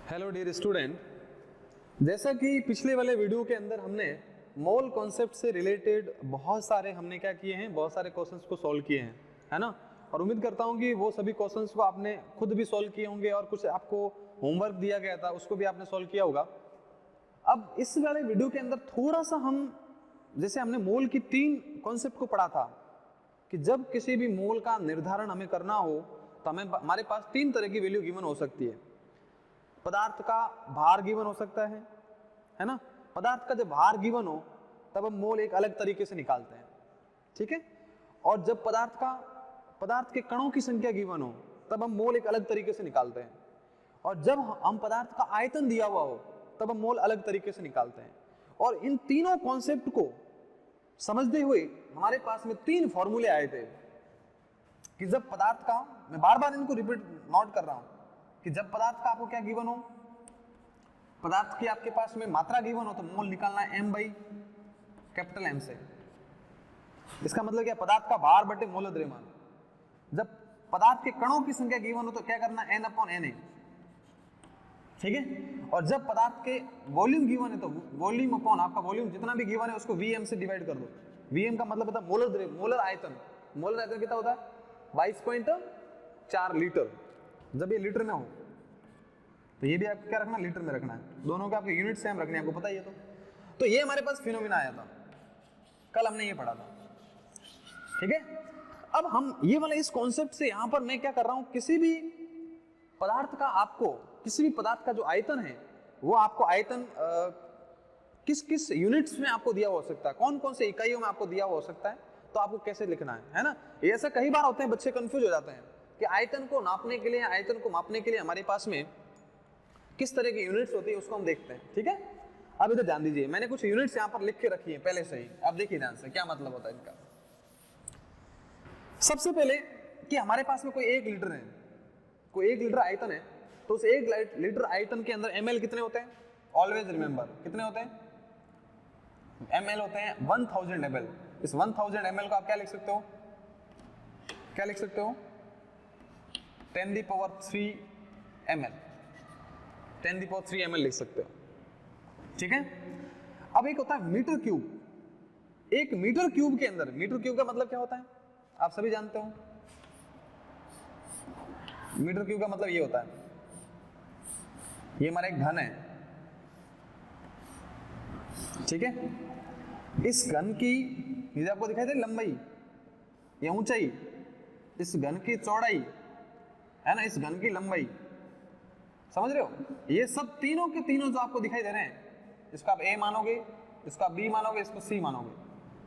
Hello dear student, जैसा कि पिछले वाले वीडियो के अंदर हमने मोल कॉन्सेप्ट से रिलेटेड बहुत सारे हमने क्या किए हैं, बहुत सारे क्वेश्चंस को सॉल्व किए हैं, है ना। और उम्मीद करता हूं कि वो सभी क्वेश्चंस को आपने खुद भी सॉल्व किए होंगे और कुछ आपको होमवर्क दिया गया था उसको भी आपने सॉल्व किया होगा। अब इस वाले वीडियो के अंदर थोड़ा सा हम, जैसे हमने मोल की 3 कॉन्सेप्ट को पढ़ा था कि जब किसी भी मोल का निर्धारण हमें करना हो तो हमारे पास 3 तरह की वैल्यू गिवन हो सकती है। पदार्थ का भार गिवन हो सकता है ना। पदार्थ का जब भार गिवन हो तब हम मोल एक अलग तरीके से निकालते हैं, ठीक है। और जब पदार्थ के कणों की संख्या गिवन हो तब हम मोल एक अलग तरीके से निकालते हैं। और जब हम पदार्थ का आयतन दिया हुआ हो तब हम मोल अलग तरीके से निकालते हैं। और इन तीनों कॉन्सेप्ट को समझते हुए हमारे पास में 3 फॉर्मूले आए थे कि जब पदार्थ का, मैं बार बार इनको रिपीट नोट कर रहा हूं, कि जब पदार्थ का आपको क्या गिवन हो, पदार्थ की आपके पास में मात्रा गिवन हो तो मोल निकालना है m बाई कैपिटल M से। इसका मतलब क्या, पदार्थ का भार बटे मोल द्रव्यमान। जब पदार्थ के कणों की संख्या गिवन हो तो क्या करना है, n/Na, ठीक है। और जब पदार्थ के वॉल्यूम गिवन है तो वॉल्यूम अपॉन आपका वॉल्यूम जितना भी गिवन है उसको Vm से डिवाइड कर दो। Vm का मतलब होता है मोलर द्रव्य, मोलर आयतन। मोलर आयतन कितना होता है, 22.4 लीटर। जब ये लीटर में हो तो ये भी आपको क्या रखना, लीटर में रखना है। दोनों के आपके यूनिट सेम रखने हैं, आपको पता ही है। तो ये हमारे पास फिनोमिना आया था, कल हमने ये पढ़ा था, ठीक है। अब हम ये वाला इस कॉन्सेप्ट से यहां पर मैं क्या कर रहा हूं, किसी भी पदार्थ का आपको, किसी भी पदार्थ का जो आयतन है वो आपको आयतन किस किस यूनिट्स में आपको दिया हो सकता है, कौन कौन से इकाइयों में आपको दिया हो सकता है, तो आपको कैसे लिखना है ना। ये ऐसा कई बार होते हैं, बच्चे कंफ्यूज हो जाते हैं कि आयतन को नापने के लिए, आयतन को मापने के लिए हमारे पास में किस तरह की यूनिट्स होती है उसको हम देखते हैं, ठीक है। अब इधर ध्यान दीजिए, मैंने कुछ यूनिट्स यहां पर लिख के रखी है पहले से ही। अब देखिए ध्यान से क्या मतलब होता है इनका। सबसे पहले कि हमारे पास में कोई 1 लीटर है, कोई 1 लीटर आयतन है, तो उस 1 लीटर आयतन के अंदर ml कितने होते हैं, ऑलवेज रिमेंबर कितने होते हैं, ml होते हैं 1000 ml। इस 1000 ml को आप क्या लिख सकते हो, क्या लिख सकते हो, 10⁻³ ml, 10⁻³ ml लिख सकते हो, ठीक है। अब एक होता है मीटर क्यूब। एक मीटर क्यूब के अंदर, मीटर क्यूब का मतलब क्या होता है आप सभी जानते हो। मीटर क्यूब का मतलब ये होता है, ये हमारा एक घन है, ठीक है। इस घन की, ये आपको दिखाई दे लंबाई या ऊंचाई, इस घन की चौड़ाई है ना, इस घन की लंबाई, समझ रहे हो। ये सब तीनों के तीनों जो आपको दिखाई दे रहे हैं, इसको आप A मानोगे, इसको आप B मानोगे, इसको C मानोगे,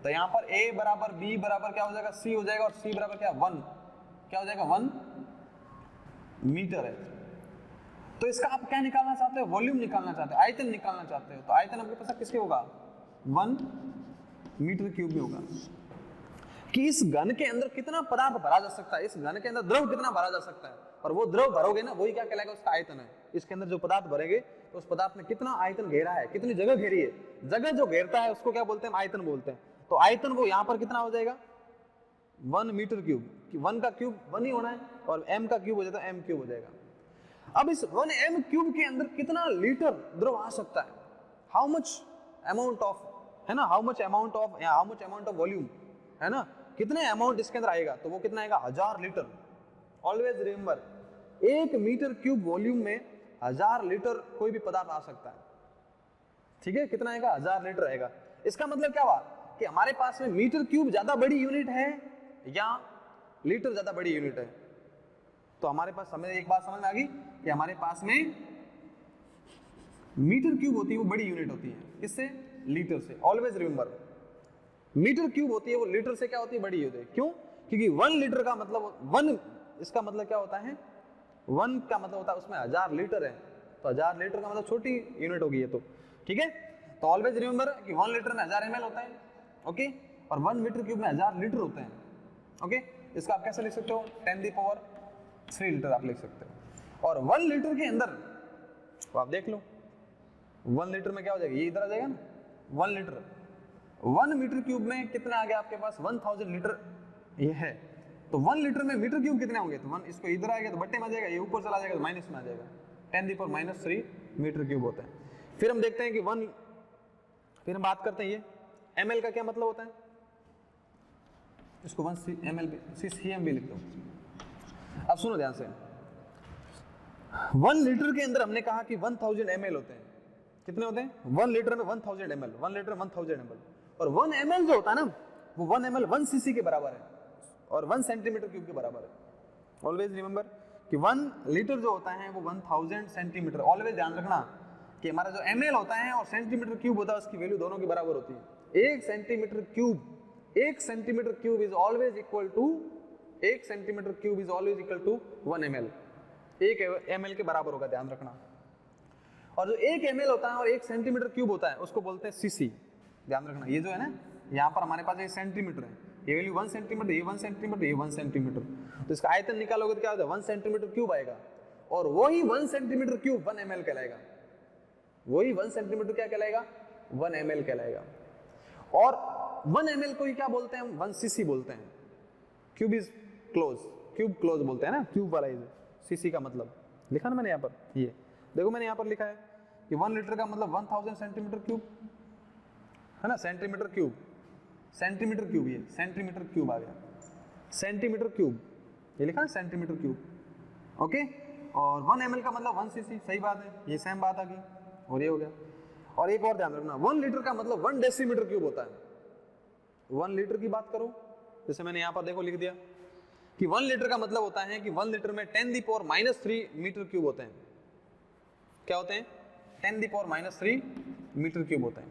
तो यहां पर A बराबर B बराबर क्या हो जाएगा, C हो जाएगा। और C बराबर क्या, 1, क्या हो जाएगा, 1 मीटर है। तो इसका आप क्या निकालना चाहते हो, वॉल्यूम निकालना चाहते हो, आयतन निकालना चाहते हो। तो आयतन आपके पास किसके होगा, 1 मीटर क्यूब में होगा। कि इस घन के अंदर कितना पदार्थ भरा जा सकता है, इस घन के अंदर द्रव कितना भरा जा सकता है, और वो द्रव भरोगे ना, वही क्या कहलाएगा, उसका आयतन है। इसके अंदर जो पदार्थ भरेंगे तो उस पदार्थ में कितना आयतन घेरा है, कितनी जगह घेरी है, जगह जो घेरता है उसको क्या बोलते हैं, आयतन बोलते हैं। तो आयतन वो यहाँ पर कितना हो जाएगा, 1 मीटर क्यूब। 1 का क्यूब 1 ही होना है, और m का क्यूब हो जाता है m क्यूब हो जाएगा। अब इस 1 m क्यूब के अंदर कितना लीटर द्रव आ सकता है, हाउ मच अमाउंट ऑफ, है ना, how much amount of volume, है ना, कितने अमाउंट इसके अंदर आएगा, तो वो कितना आएगा, 1000 litre. Always remember, 1 metre cube volume में 1000 लीटर कोई भी पदार्थ आ सकता है, ठीक है। कितना आएगा, 1000 लीटर आएगा। इसका मतलब क्या हुआ कि हमारे पास में मीटर क्यूब ज्यादा बड़ी यूनिट है या लीटर ज्यादा बड़ी यूनिट है। तो हमारे पास, हमें एक बात समझ में आ गई कि हमारे पास में मीटर क्यूब होती है वो बड़ी यूनिट होती है, किससे, लीटर से। ऑलवेज रिमेंबर, मीटर क्यूब होती है वो लीटर से क्या होती है, बड़ी होती है। क्यों, क्योंकि 1 लीटर का मतलब 1, इसका मतलब क्या होता है, 1 का मतलब होता है उसमें 1000 लीटर है, तो 1000 लीटर का मतलब छोटी यूनिट होगी ये, तो ठीक है। तो ऑलवेज रिमेंबर कि 1 लीटर में 1000 ml होता है, ओके, और 1 मीटर क्यूब में 1000 लीटर होते हैं, ओके। इसका आप कैसे लिख सकते हो, 10⁻³ लीटर आप लिख सकते हो। और 1 लीटर के अंदर, तो आप देख लो 1 लीटर में क्या हो जाएगा, ये इधर आ जाएगा ना, 1 लीटर, 1 मीटर क्यूब में कितना आ गया आपके पास, 1000 लीटर ये है। तो 1 लीटर में मीटर क्यूब कितने होंगे, तो 1, इसको इधर आएगा तो बट्टे में आ जाएगा, ये ऊपर चला जाएगा तो माइनस में आ जाएगा, 10⁻³ मीटर क्यूब होता है। फिर हम देखते हैं कि फिर हम बात करते हैं ये ml का क्या मतलब होता है, इसको 1 ml cm भी लिख दो। अब सुनो ध्यान से, 1 लीटर के अंदर हमने कहा कि 1000 ml होते हैं। कितने होते हैं? 1 लीटर में 1000 ml, 1 लीटर 1000 ml। और 1 ml जो होता है ना, वो 1 ml 1 cc के बराबर है और 1 सेंटीमीटर क्यूब के बराबर है। ऑलवेज रिमेंबर कि 1 लीटर जो होता है वो 1000 सेंटीमीटर। ऑलवेज ध्यान रखना कि हमारा जो ml होता है और सेंटीमीटर क्यूब होता है उसकी वैल्यू दोनों के बराबर होती है। 1 centimetre cube is always equal to 1 centimetre cube is always equal to 1 ml। 1 ml के बराबर होगा, ध्यान रखना। और जो 1 ml होता है और 1 सेंटीमीटर क्यूब होता है उसको बोलते हैं सीसी। ध्यान रखना, ये जो है ना, यहाँ पर हमारे पास ये सेंटीमीटर है, ये वैल्यू 1 सेंटीमीटर, ये 1 सेंटीमीटर, ये 1 सेंटीमीटर। तो इसका आयतन निकालोगे तो क्या होता है? 1 सेंटीमीटर क्यूब आएगा और वही 1 सेंटीमीटर क्यूब 1 ml कहलाएगा। वही 1 सेंटीमीटर क्या कहलाएगा? 1 ml कहलाएगा। और 1 ml को ही क्या बोलते हैं हम? 1 cc बोलते हैं। Cube is close, cube close बोलते हैं ना, क्यूब वाला इज cc का मतलब लिखा ना मैंने यहाँ पर। ये देखो मैंने यहाँ पर लिखा है कि 1 लीटर का मतलब 1000 सेंटीमीटर क्यूब है ना, सेंटीमीटर क्यूब, सेंटीमीटर क्यूब, ये सेंटीमीटर क्यूब आ गया, सेंटीमीटर क्यूब, ये लिखा है सेंटीमीटर क्यूब। ओके, और 1 ml का मतलब 1 cc, सही बात है, ये सेम बात आ गई और ये हो गया। और एक और ध्यान रखना, 1 लीटर का मतलब 1 डेसीमीटर क्यूब होता है। 1 लीटर की बात करो, जैसे मैंने यहाँ पर देखो लिख दिया कि 1 लीटर का मतलब होता है कि 1 लीटर में 10⁻³ मीटर क्यूब होते हैं। क्या होते हैं? 10⁻³ मीटर क्यूब होते हैं।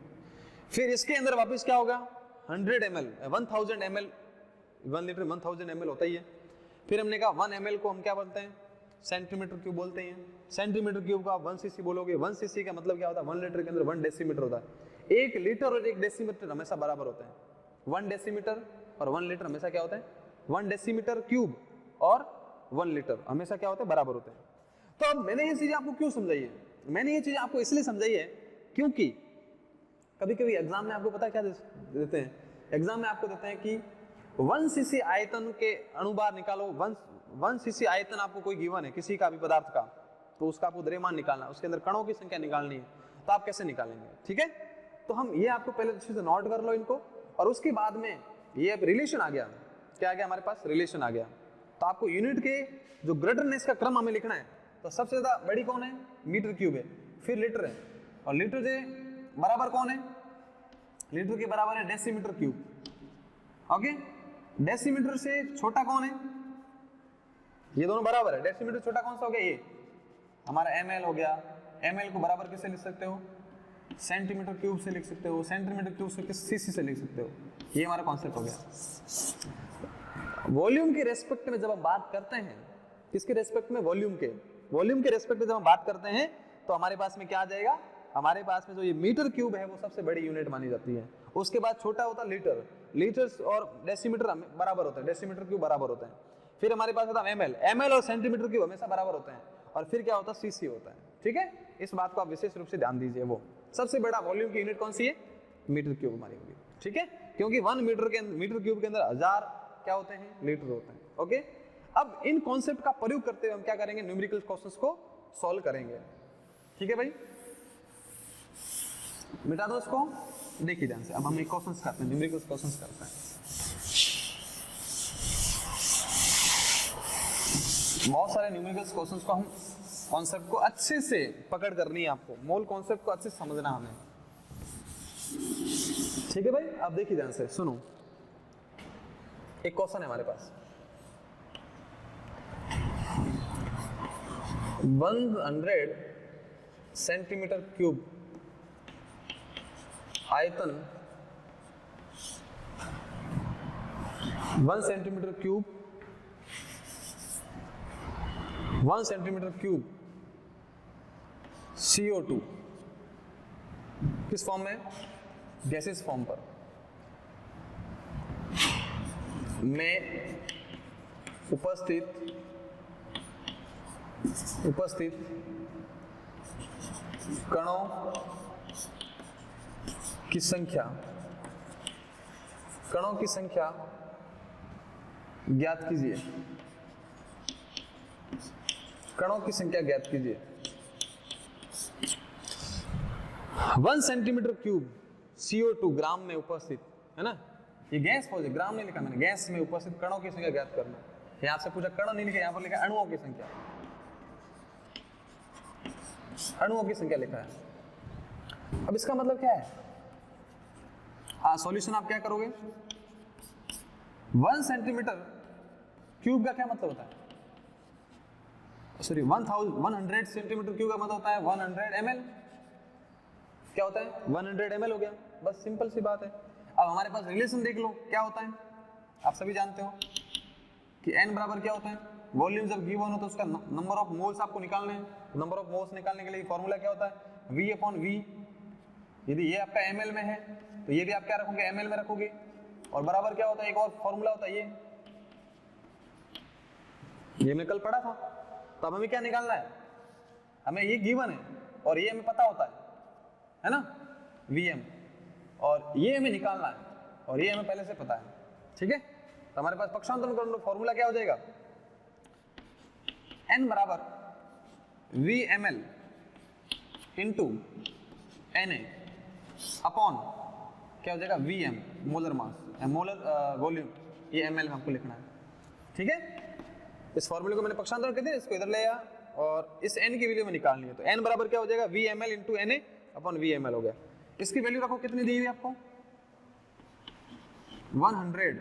फिर इसके अंदर वापस क्या होगा? 100 ml, 1000 ml, 1 लीटर 1000 ml होता ही है। फिर हमने कहा 1 ml को हम क्या बोलते हैं? सेंटीमीटर क्यूब बोलते हैं। सेंटीमीटर क्यूब को आप 1 cc बोलोगे। 1 cc का मतलब क्या होता है? 1 लीटर के अंदर 1 डेसीमीटर होता है। 1 लीटर और 1 डेसीमीटर हमेशा बराबर होते हैं। 1 डेसीमीटर और 1 लीटर हमेशा क्या होता है? 1 डेसीमीटर क्यूब और 1 लीटर हमेशा क्या होते हैं? बराबर होते हैं। तो अब मैंने ये चीज आपको क्यों समझाई है? मैंने ये चीज आपको इसलिए समझाई है क्योंकि कभी कभी एग्जाम में आपको पता क्या देते हैं? एग्जाम में आपको देते हैं कि 1 cc आयतन के अणुभार निकालो। 1 cc आयतन आपको कोई गिवन है किसी का भी पदार्थ का, तो उसका आपको द्रव्यमान निकालना है, उसके अंदर कणों की संख्या निकालनी है। तो आप कैसे निकालेंगे? ठीक है, तो हम ये आपको पहले अच्छे से नोट कर लो इनको। और उसके बाद में ये रिलेशन आ गया, क्या आ गया हमारे पास? रिलेशन आ गया। तो आपको यूनिट के जो ग्रेटरनेस का क्रम हमें लिखना है। तो सबसे ज्यादा बड़ी कौन है? मीटर क्यूब है, फिर लीटर है, और लीटर से बराबर कौन है? लीटर के बराबर है डेसीमीटर क्यूब। ओके, डेसीमीटर से छोटा कौन है? ये दोनों बराबर है। डेसीमीटर छोटा कौन सा हो गया? ये हमारा ml हो गया। ml को बराबर किससे लिख सकते हो? सेंटीमीटर क्यूब से लिख सकते हो। सेंटीमीटर क्यूब से cc से लिख सकते हो। ये हमारा कॉन्सेप्ट हो गया। वॉल्यूम के रेस्पेक्ट में जब हम बात करते हैं, किसके रेस्पेक्ट में? वॉल्यूम के रेस्पेक्ट में जब हम बात करते हैं तो हमारे पास में क्या आ जाएगा? हमारे पास में जो ये मीटर क्यूब है वो सबसे बड़ी यूनिट मानी जाती है। उसके बाद छोटा होता है लीटर, लीटर्स और डेसीमीटर बराबर होता है, डेसीमीटर क्यूब बराबर होता है। फिर हमारे पास होता है ml और सेंटीमीटर क्यूब हमेशा बराबर होते हैं। और फिर क्या होता है? cc होता है। ठीक है, इस बात को आप विशेष रूप से ध्यान दीजिए। वो सबसे बड़ा वॉल्यूम की यूनिट कौन सी है? मीटर क्यूब हमारी होगी। ठीक है, क्योंकि 1 मीटर क्यूब के अंदर 1000 क्या होते हैं? लीटर होते हैं। ओके, अब इन कॉन्सेप्ट का प्रयोग करते हुए हम क्या करेंगे? न्यूमेरिकल क्वेश्चंस को सॉल्व करेंगे। ठीक है भाई, मिटा दो इसको। देखिए ध्यान से, अब हम एक क्वेश्चंस करते हैं, न्यूमेरिकल क्वेश्चंस करते हैं। बहुत सारे न्यूमेरिकल क्वेश्चंस को हम कॉन्सेप्ट को अच्छे से पकड़ करनी है आपको। मोल कॉन्सेप्ट को अच्छे से समझना हमें। ठीक है भाई, अब देखिए ध्यान से, सुनो। एक क्वेश्चन है हमारे पास, 100 सेंटीमीटर क्यूब आयतन, 1 सेंटीमीटर क्यूब CO2 किस फॉर्म में? गैसेस फॉर्म पर में उपस्थित कणों की संख्या ज्ञात कीजिए। कणों की संख्या ज्ञात कीजिए। 1 सेंटीमीटर क्यूब CO2 ग्राम में उपस्थित, है ना, ये गैस फॉर्म है, ग्राम नहीं लिखा मैंने, गैस में उपस्थित कणों की संख्या ज्ञात करना। यहाँ आपसे पूछा कण नहीं लिखा, यहाँ पर लिखा अणुओं की संख्या, अणुओं की संख्या लिखा है। अब इसका मतलब क्या है? हाँ, सॉल्यूशन आप क्या करोगे? 1 सेंटीमीटर क्यूब का क्या मतलब होता है? सॉरी, 100 सेंटीमीटर क्यूब का मतलब होता है 100 ml। क्या होता है? 100 ml हो गया, बस सिंपल सी बात है। अब हमारे पास रिलेशन देख लो क्या होता है, आप सभी जानते हो कि n बराबर क्या होता है, वॉल्यूम जब गिवन हो तो उसका नंबर ऑफ मोल्स आपको निकालने हैं। नंबर ऑफ मोल्स निकालने के लिए फॉर्मूला क्या होता है? V/V। यदि ये आपका ml में है तो ये भी आप क्या रखोगे? ml में रखोगे। और बराबर क्या होता है? एक और फॉर्मूला होता है ये हमने कल पढ़ा था। तो अब हमें क्या निकालना है? हमें ये गिवन है और ये हमें पता होता है ना, Vm, और ये हमें निकालना है और ये हमें पहले से पता है, ठीक है। तो हमारे पास पक्षांतरण फॉर्मूला क्या हो जाएगा? n बराबर Vml इंटू Na अपॉन क्या हो जाएगा? Vm molar mass, molar volume, ये ml में आपको लिखना है, ठीक है। इस फॉर्मूले को मैंने पक्षांतरण कर दिया, इसको इधर ले आया और इस n की वैल्यू में निकालनी है। तो n बराबर क्या हो जाएगा? Vml into Na upon Vml हो गया। इसकी वैल्यू रखो, कितनी दी हुई है आपको? 100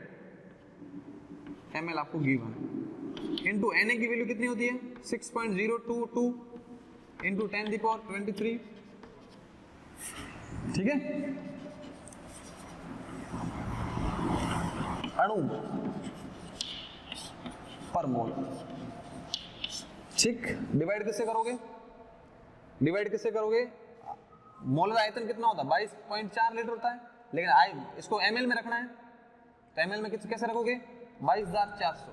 ml आपको गिवन है, इंटू Na की वैल्यू कितनी होती है? 6.022 इंटू 10⁻23, ठीक है। अणु पर मोल, ठीक। डिवाइड किससे करोगे? डिवाइड किससे करोगे? मोलर आयतन कितना होता है? 22.4 लीटर होता है, लेकिन इसको ml में रखना है तो ml में कैसे रखोगे? 22,400।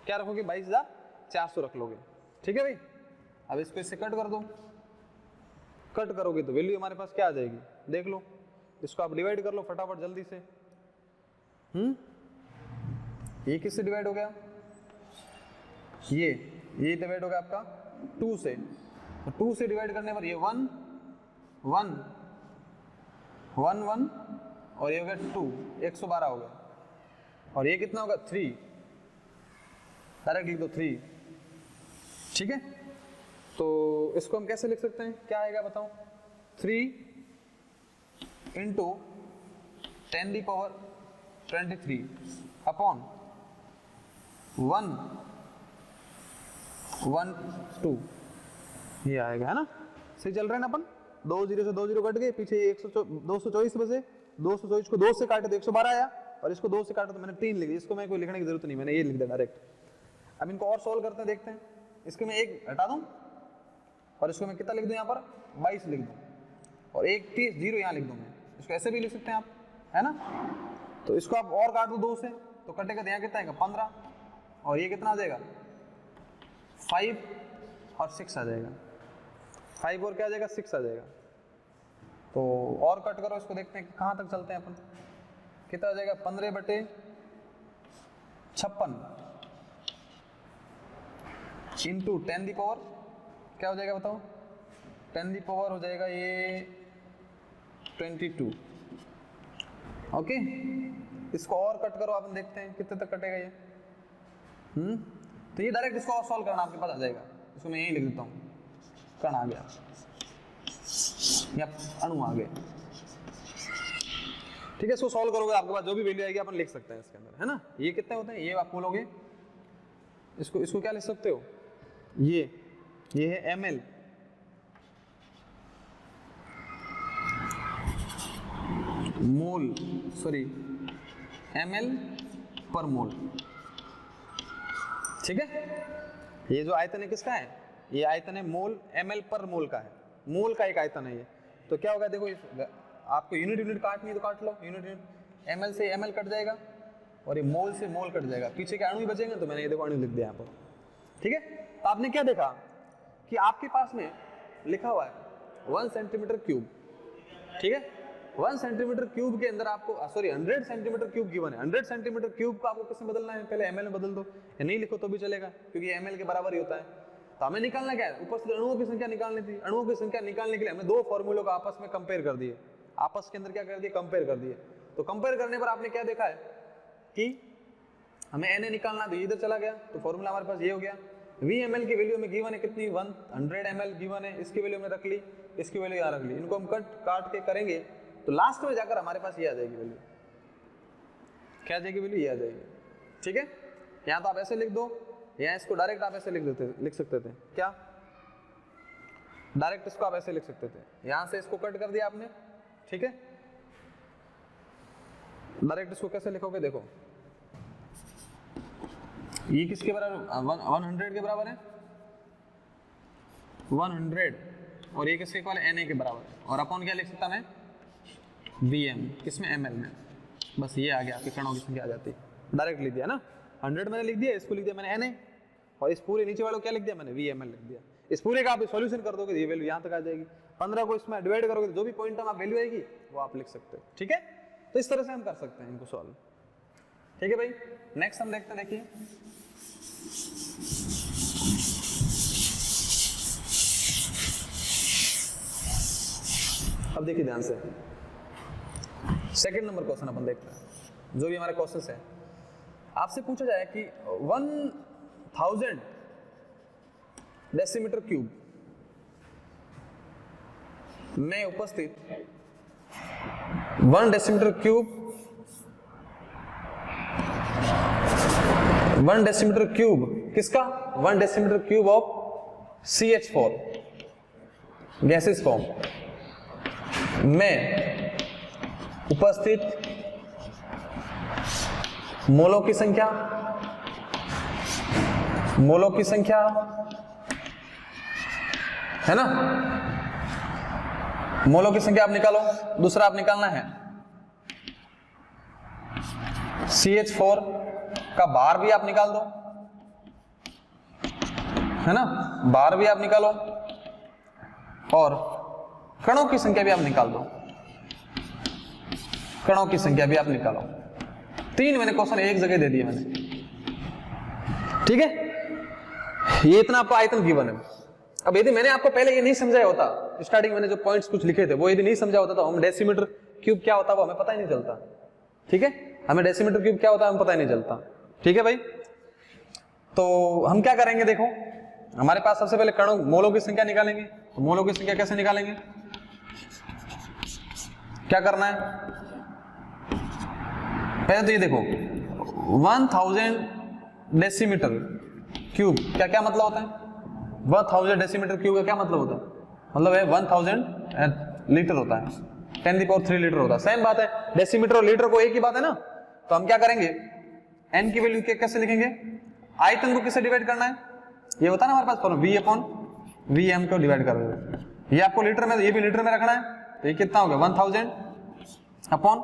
क्या रखोगे? 22,400 रख लोगे, ठीक है भाई। अब इसको इससे कट कर दो, कट करोगे तो वैल्यू हमारे पास क्या आ जाएगी? देख लो, इसको आप डिवाइड कर लो फटाफट जल्दी से। ये किससे डिवाइड हो गया? ये डिवाइड हो गया आपका 2 से, तो 2 से डिवाइड करने पर ये 1 1 1 1 और ये हो गया 2, 112 हो गया। और ये कितना होगा? 3, डायरेक्ट लिख दो 3, ठीक है। तो इसको हम कैसे लिख सकते हैं? क्या आएगा बताओ? 3 इंटू 10⁻23 अपॉन 1 1 2, ये आएगा, है ना। सही चल रहा है ना अपन? 2 0 से 2 0 कट गए, पीछे 224 बचे, 224 को 2 से काटे तो 112 आया, और इसको 2 से काटा तो मैंने 3 लिख दिया। इसको मैं कोई लिखने की जरूरत नहीं, मैंने ये लिख दिया डायरेक्ट। अब इनको और सॉल्व करते हैं, देखते हैं। इसके मैं 1 हटा दूं और इसको मैं कितना लिख दूं? यहाँ पर 22 लिख दूं, और 0 यहाँ लिख दूं मैं। इसको ऐसे भी लिख सकते हैं आप, है ना। तो इसको आप और काट दो 2 से तो कटेगा, तो यहाँ कितना आएगा? 15, और ये कितना आ जाएगा? 5 और 6 आ जाएगा। 5 और क्या आ जाएगा? 6 आ जाएगा। तो और कट करो इसको, देखते हैं कहाँ तक चलते हैं अपन। कितना आ जाएगा? 15/56 इंटू 10 क्या हो जाएगा बताओ? 10 हो जाएगा ये 22, ओके। इसको और कट करो, अपन देखते हैं कितने तक कटेगा ये। तो ये डायरेक्ट इसको और सॉल्व करना आपके पास आ जाएगा। इसको मैं यही लिख देता हूँ, कण आ गया या अणु आ गए, ठीक है। इसको सॉल्व करोगे, आपके पास जो भी वैल्यू आएगी अपन लिख सकते हैं इसके अंदर, है ना। ये कितने होते हैं ये आप बोलोगे। इसको क्या लिख सकते हो? ये है ml, मोल, सॉरी ml पर मोल, ठीक है। ये जो आयतन है किसका है? ये आयतन है मोल, ml पर मोल का है, मोल का एक आयतन है ये। तो क्या होगा देखो, आपको यूनिट काटनी है तो काट लो, यूनिट ml से ml कट जाएगा और ये मोल से मोल कट जाएगा, पीछे के अणु ही बचेंगे। तो मैंने ये देखो अणु लिख दिया यहाँ पर, ठीक है। तो आपने क्या देखा कि आपके पास में लिखा हुआ है 1 सेंटीमीटर क्यूब, ठीक है। 1 सेंटीमीटर क्यूब के अंदर आपको 100 सेंटीमीटर क्यूब गिवन है। 100 सेंटीमीटर क्यूब को आपको किसमें बदलना है? पहले ml में बदल दो, या नहीं लिखो तो भी चलेगा क्योंकि ml के बराबर ही होता है। तो हमें निकालना क्या है, उपस्थित अणुओं की संख्या निकालनी थी। अणुओं की संख्या निकालने के लिए हमने दो फॉर्मूलों को आपस में कंपेयर कर दिए, आपस के अंदर क्या कर दिए, कंपेयर कर दिए। तो कंपेयर करने पर आपने क्या देखा है कि हमें Na निकालना, तो इधर चला गया, तो फॉर्मूला हमारे पास ये हो गया। VmL की वैल्यू में गिवन है कितनी, 100 ml गिवन है, इसकी वैल्यू में रख ली, इसकी वैल्यू यहाँ रख ली, इनको हम काट के करेंगे तो लास्ट में जाकर हमारे पास ये आ जाएगी वैल्यू। क्या आ जाएगी वैल्यू, ये आ जाएगी। ठीक है, यहाँ तो आप ऐसे लिख दो, यहाँ इसको डायरेक्ट आप ऐसे लिख सकते थे, क्या डायरेक्ट इसको आप ऐसे लिख सकते थे, यहाँ से इसको कट कर दिया आपने। ठीक है, डायरेक्ट इसको कैसे लिखोगे, देखो ये किसके बराबर, 100 के बराबर है, 100, और ये किसके इक्वल है, Na के बराबर है। और अपॉन क्या लिख सकता मैं, Vm, किसमें, ml में। बस ये आ गया, आपके कणों की संख्या आ जाती है। डायरेक्ट लिख दिया ना, 100 मैंने लिख दिया, इसको लिख दिया मैंने Na, और इस पूरे नीचे वाले को क्या लिख दिया मैंने, Vml लिख दिया। इस पूरे का आप सॉल्यूशन कर दोगे, ये वैल्यू यहाँ तक आ जाएगी। 15 को इसमें डिवाइड करोगे तो जो भी पॉइंट में आप वैल्यू आएगी वो आप लिख सकते हो। ठीक है, तो इस तरह से हम कर सकते हैं इनको सॉल्व। ठीक है भाई, नेक्स्ट हम देखते हैं, देखिए अब देखिए ध्यान से, सेकंड नंबर क्वेश्चन अपन देखते हैं। जो भी हमारे क्वेश्चन है, आपसे पूछा जाए कि 1000 डेसीमीटर क्यूब में उपस्थित 1 डेसीमीटर क्यूब 1 डेसीमीटर क्यूब किसका, 1 decimetre cube of CH4 gases form में उपस्थित मोलों की संख्या है ना, मोलों की संख्या आप निकालो। दूसरा आप निकालना है CH4 का बार भी आप निकाल दो, है ना, बार भी आप निकालो, और कणों की संख्या भी आप निकाल दो, कणों की संख्या भी आप निकालो। 3 मैंने क्वेश्चन एक जगह दे दिए मैंने। ठीक है, ये इतना आपको आयतन गिवन है। अब यदि मैंने आपको पहले ये नहीं समझाया होता, स्टार्टिंग मैंने जो पॉइंट्स कुछ लिखे थे वो यदि नहीं समझा होता तो हम डेसीमीटर क्यूब क्या होता है वो हमें पता ही नहीं चलता। ठीक है, हमें डेसीमीटर क्यूब क्या होता है हमें पता ही नहीं चलता। ठीक है भाई, तो हम क्या करेंगे, देखो हमारे पास सबसे पहले कणों मोलों की संख्या निकालेंगे। तो मोलों की संख्या कैसे निकालेंगे, क्या करना है, पहले तो ये देखो 1000 डेसीमीटर क्यूब क्या क्या मतलब होता है, 1000 डेसीमीटर क्यूब का क्या मतलब होता है, मतलब है 1000 लीटर होता है, 10³ लीटर होता है। सेम बात है, डेसीमीटर और लीटर को एक ही बात है ना। तो हम क्या करेंगे, n की वैल्यू कैसे लिखेंगे, आयतन को किससे डिवाइड करना है, ये होता है ना हमारे पास फॉर्मूला V/Vm को डिवाइड कर दो। ये आपको लीटर में, ये भी लीटर में रखना है, तो ये कितना हो गया 1000 अपॉन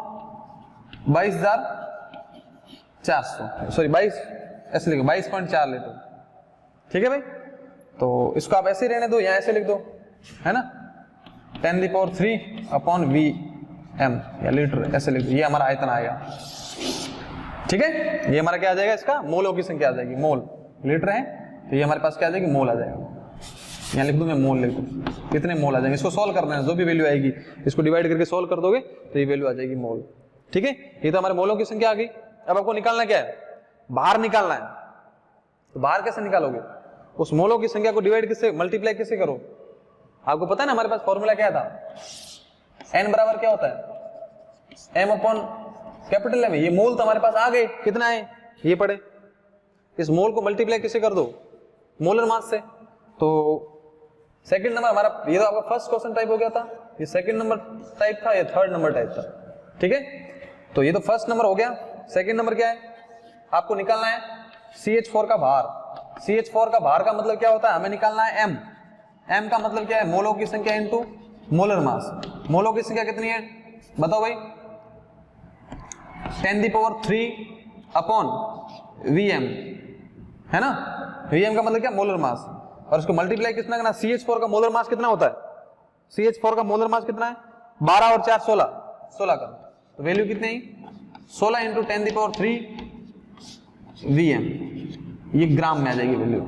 22,400, सॉरी 22 ऐसे लिखो 22.4 लीटर। ठीक है भाई, तो इसको आप ऐसे ही रहने दो, यहाँ ऐसे लिख दो, है ना, 10³ अपॉन Vm या लीटर ऐसे लिख दो, ये हमारा आयतन आएगा। ठीक है, ये हमारा क्या आ जाएगा, इसका मोलों की संख्या आ जाएगी, मोल लीटर है तो ये हमारे पास क्या आ जाएगी, मोल आ जाएगा। यहाँ लिख दूं मैं, मोल लिख दूं, कितने मोल आ जाएंगे, इसको सॉल्व करना है, जो भी वैल्यू आएगी इसको डिवाइड करके सॉल्व कर दोगे तो ये वैल्यू आ जाएगी मोल। ठीक है, ये तो हमारे मोलों की संख्या आ गई। अब आपको निकालना क्या है, बाहर निकालना है। तो बाहर कैसे निकालोगे, उस मोलों की संख्या को डिवाइड किससे, मल्टीप्लाई किससे करो, आपको पता है ना हमारे पास फॉर्मूला क्या था, n बराबर क्या होता है, m अपॉन कैपिटल M। ये मोल तो हमारे पास आ गए, कितना है ये पड़े, इस मोल को मल्टीप्लाई किससे कर दो, मोलर मास से। तो सेकंड नंबर हमारा, ये तो आपका फर्स्ट क्वेश्चन टाइप हो गया था, ये सेकंड नंबर टाइप था, ये थर्ड नंबर टाइप था। ठीक है, तो ये तो फर्स्ट नंबर हो गया। सेकंड नंबर क्या है, आपको निकालना है CH4 का भार। CH4 का भार का मतलब क्या होता है, हमें निकालना है m। m का मतलब क्या है, मोलों की संख्या इनटू मोलर मास। मोलों की संख्या कितनी है बताओ भाई, 10³ अपॉन Vm, है ना, Vm का मतलब क्या, मोलर मास, और उसको मल्टीप्लाई कितना करना, CH4 का मोलर मास कितना होता है, CH4 का मोलर मास कितना है, 12 और 4 16 का, तो वैल्यू कितनी है 16 इंटू 10³ Vm, ये ग्राम में आ जाएगी वैल्यू।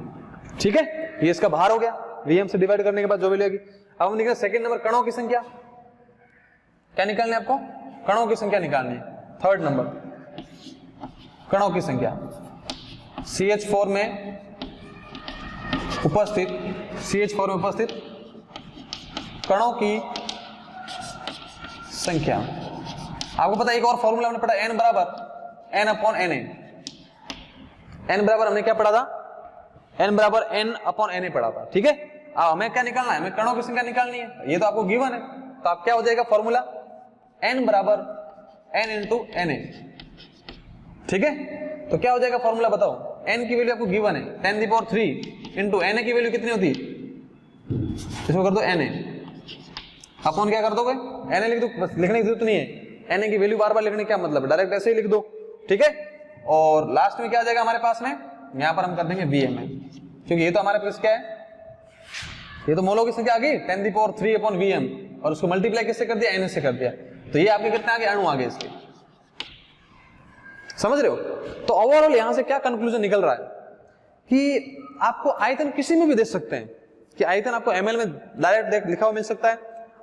ठीक है, ये इसका भार हो गया, Vm से डिवाइड करने के बाद जो वैल्यू आएगी। अब हम निकाल सेकंड नंबर, कणों की संख्या। क्या निकालनी है आपको? कणों की संख्या निकालनी है। थर्ड नंबर, कणों की संख्या। CH4 में उपस्थित कणों की संख्या। आपको पता है एक और फॉर्मूला हमने पढ़ा, n बराबर n अपॉन na। n बराबर हमने क्या पढ़ा था? n बराबर n अपॉन na पढ़ा था, ठीक है। अब हमें क्या निकालना है? हमें कणों की संख्या निकालनी है, ये तो आपको गिवन है। तो आप क्या हो जाएगा फॉर्मूला? n बराबर n इंटू na, ठीक है। तो क्या हो जाएगा फॉर्मूला बताओ? n की वैल्यू आपको गिवन है 10³ इंटू na की वैल्यू कितनी होती है? इसको कर दो na अपॉन क्या कर दोगे? na लिख दो, बस लिखने की जरूरत नहीं है। na की वैल्यू बार बार लिखने का क्या मतलब है, डायरेक्ट ऐसे ही लिख दो, ठीक है। और लास्ट में क्या आ जाएगा हमारे पास में? यहां पर हम कर देंगे Vm, क्योंकि ये तो हमारे पास क्या है, ये तो मोलों की संख्या आ गई 10³ अपॉन Vm, और उसको मल्टीप्लाई किससे कर दिया? na से कर दिया। तो ये आपके कितने आ गए? अणु आ गए इसके, समझ रहे हो। तो ओवरऑल यहां से क्या कंक्लूजन निकल रहा है कि आपको आयतन किसी में भी दे सकते हैं, कि आयतन आपको ml में डायरेक्ट लिखा हुआ मिल सकता है,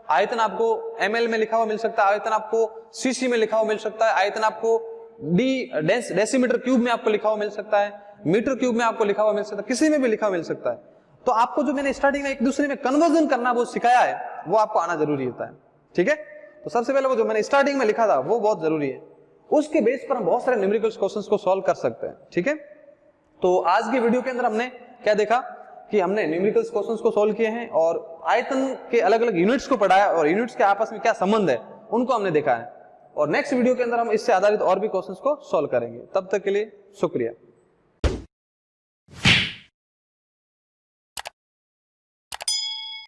आयतन आपको ml में लिखा हुआ मिल सकता है, आयतन आपको cc में लिखा हुआ मिल सकता है, आयतन आपको डेसीमीटर क्यूब में आपको लिखा हुआ मिल सकता है, मीटर क्यूब में आपको लिखा हुआ मिल सकता है, किसी में भी लिखा हुआ मिल सकता है। तो आपको जो मैंने स्टार्टिंग में एक दूसरे में कन्वर्जन करना वो सिखाया है, वो आपको आना जरूरी होता है, ठीक है। तो सबसे पहले वो जो मैंने स्टार्टिंग में लिखा था वो बहुत जरूरी है, उसके बेस पर हम बहुत सारे न्यूमेरिकल क्वेश्चंस को सॉल्व कर सकते हैं, ठीक है। तो आज की वीडियो के अंदर हमने क्या देखा कि हमने न्यूमेरिकल क्वेश्चंस को सॉल्व किए हैं और आयतन के अलग अलग यूनिट्स को पढ़ाया और यूनिट्स के आपस में क्या संबंध है उनको हमने देखा है। और नेक्स्ट वीडियो के अंदर हम इससे आधारित और भी क्वेश्चंस को सॉल्व करेंगे। तब तक के लिए शुक्रिया।